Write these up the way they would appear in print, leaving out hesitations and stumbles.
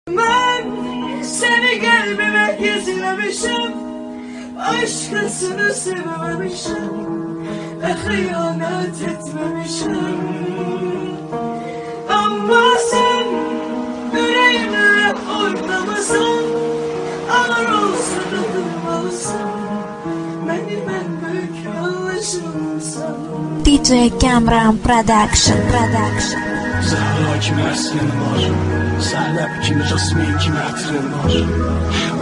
Ben seni kalbime gizlemişim, başkasını sevmemişim ve hıyanet etmemişim. Ama sen yüreğimle oynamasın, ağır olsa da durmalısın. Benim en büyük yanlışımsın. DJ Kamran Production. Zəhra kimi əsrin var, Səhləb kimi Jasmin kimi ətrin var.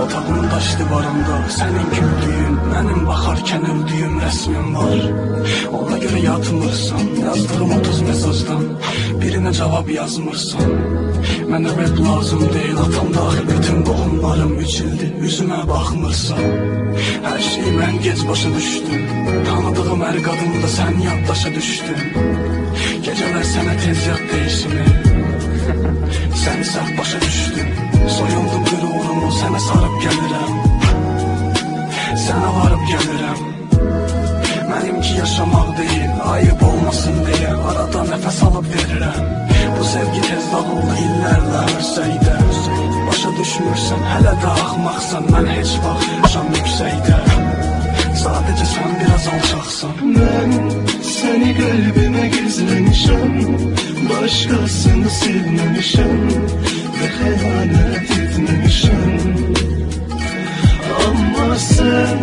Otağımın daş divarında sənin güldüyün, mənim baxarkən öldüyüm rəsmin var. Ona görə yatmırsan, yazdığım 30 mesajdan birinə cavab yazmırsan. Mənə web lazım deyil, atam daxil bütün qohumlarım 3 ildir üzümə baxmırsan. Hər şeyi mən gec başa düşdüm, tanıdığım hər qadında sən yaddaşa düşdün. Geceler sənə tez yat değişimi, sən səhv başa düşdün. Soyundum bir uğrumu, sənə sarıb gəlirəm, sənə varıb gəlirəm. Mənimki yaşamaq deyil, ayıb olmasın deyə arada nəfəs alıb verirəm. Bu sevgi tez dağıldı illərlə örsəydə. Başa düşmürsən, hələ də axmaqsan, mən heç vaxt yaşam yüksəkdə. Sadece sen biraz alçaksan. Ben seni kalbime gizlemişim, başkasını sevmemişim ve hıyanet etmemişim. Ama sen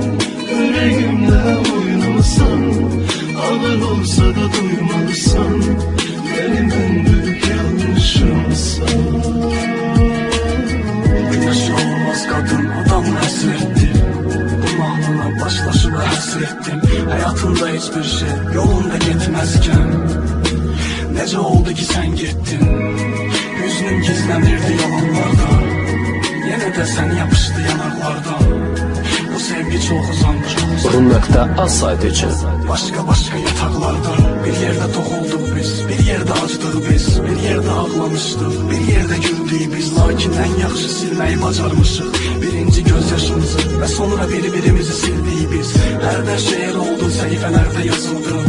yüreğimle oynamışsan, ağır olsa da duymalısın. Benim en büyük yanlışımsın. Güneş olmaz kadın adam hasretti. Mahnına başlaşıp hasrettim. Hayatımda hiçbir şey yolunda gitmezken nece oldu ki sen gittin? Yüzünün gizlenirdi yalanlarda, yine de sen yapıştı yanaklardan. Bu sevgi çok uzandı, çok uzandı. Az sadece. Başka yataklarda bir yerde toxulduk biz, bir yerde acıdıq biz, bir yerde ağlamışdıq, bir yerde güldük biz. Lakin en yaxşı silmeyi bacarmışıq birinci gözyaşımızı ve sonra birbirimizi sildik biz. Hərdən şeir oldun, səhifələrdə yazıldın,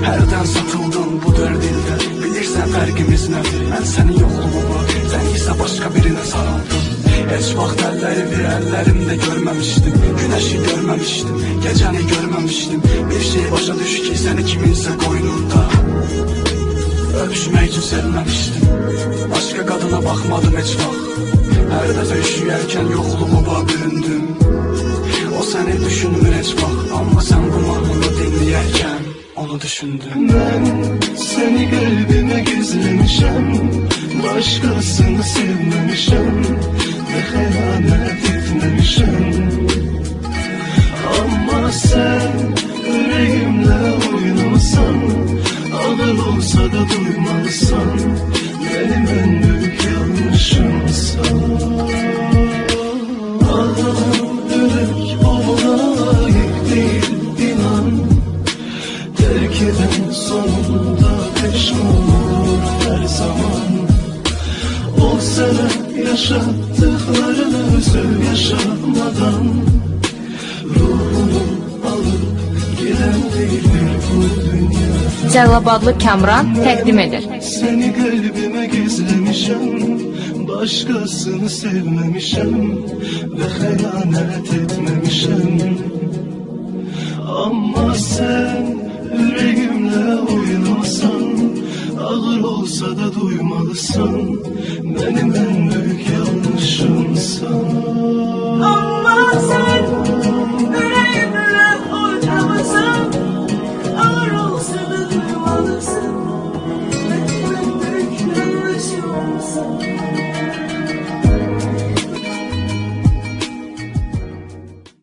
hərdən satıldın bu dörd ildə. Bilirsən fərqimiz nədir? Mən sənin yoxluğuma, sən isə başqa birinə sarıldın. Heç vaxt əllərimdə görməmişdim, güneşi görməmişdim, gecəni görməmişdim. Bir şey başa düş ki səni kiminsə qoynunda öpüşmək üçün sevməmişdim. Başqa qadına baxmadım heç vaxt, hər dəfə üşüyərkən yoxluğuma büründüm. O səni düşünmür heç vaxt, amma sən bu mahnını dinləyərkən onu düşündüm. Ben seni kalbime gizlemişim, başkasını sevmemişim ve hıyanet etmemişim. Ama sen yüreğimle oynamışsan, ağır olsa da duymalısın. Benim en büyük yanlışımsın. Ağlanan yürek ona layık değil, inan. Terk eden sonunda pişman olur her zaman. O sana yaşattıklarını özü yaşamadan ruhunu alıp giden değildir bu dünya. Cəlilabadlı Kamran təqdim edir. Seni kalbime gizlemişim, başkasını sevmemişim ve hıyanet etmemişim. Ama sen yüreğimle oynasan, ağır olsa da duymalısın. Benim en büyük yanlışımsın. Ama sen yüreğimle oynamasın, ağır olsa da duymalısın. Benim en büyük yanlışımsın.